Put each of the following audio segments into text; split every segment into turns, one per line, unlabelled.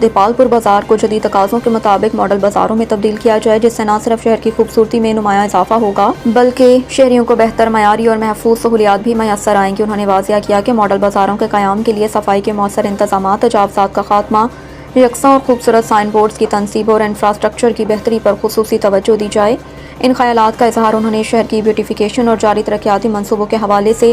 دیپال پور بازار کو جدید تقاضوں کے مطابق ماڈل بازاروں میں تبدیل کیا جائے، جس سے نہ صرف شہر کی خوبصورتی میں نمایاں اضافہ ہوگا بلکہ شہریوں کو بہتر، معیاری اور محفوظ سہولیات بھی میسر آئیں گی۔ انہوں نے واضح کیا کہ ماڈل بازاروں کے قیام کے لیے صفائی کے مؤثر انتظامات، تجاوزات کا خاتمہ، یکساں اور خوبصورت سائن بورڈز کی تنصیب اور انفراسٹرکچر کی بہتری پر خصوصی توجہ دی جائے۔ ان خیالات کا اظہار انہوں نے شہر کی بیوٹیفیکیشن اور جاری ترقیاتی منصوبوں کے حوالے سے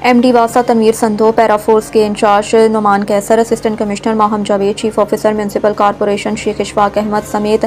ایم ڈی واسطہ تنویر سندھو، پیرا فورس کے incharge Nauman Qaiser, assistant commissioner Maham Javed, chief officer municipal corporation Sheikh Ashfaq Ahmad سمیت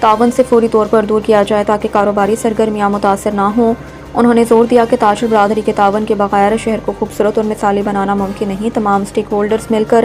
تعاون سے فوری طور پر دور کیا جائے تاکہ کاروباری سرگرمیاں متاثر نہ ہوں۔ انہوں نے زور دیا کہ تاجر برادری کے تعاون کے بغیر شہر کو خوبصورت اور مثالی بنانا ممکن نہیں۔ تمام اسٹیک ہولڈرز مل کر